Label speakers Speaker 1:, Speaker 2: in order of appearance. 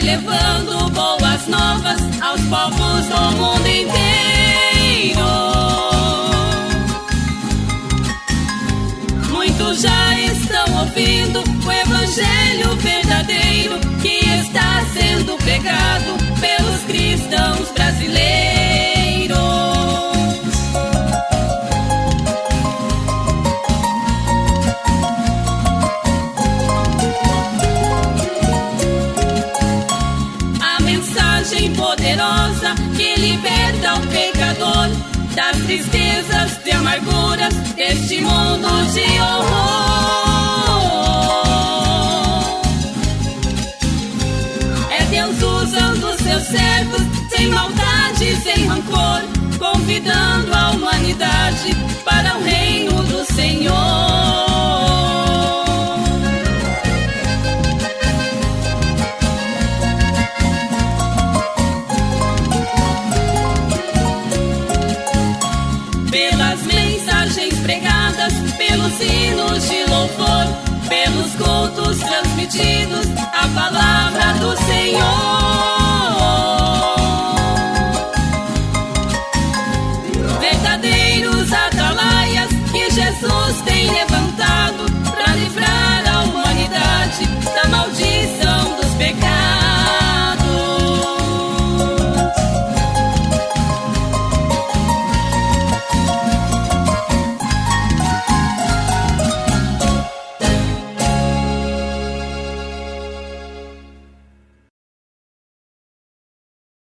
Speaker 1: levando boas novas aos povos do mundo inteiro. Muitos já estão ouvindo o evangelho verdadeiro que está sendo pregado pelos cristãos brasileiros. A mensagem poderosa que liberta o pecador das tristezas e amarguras deste mundo de horror. É Deus usando seus servos sem maldade, sem rancor, convidando a humanidade para o reino do Senhor. Pelas mensagens pregadas, pelos hinos de louvor, pelos cultos transmitidos, a palavra do Senhor.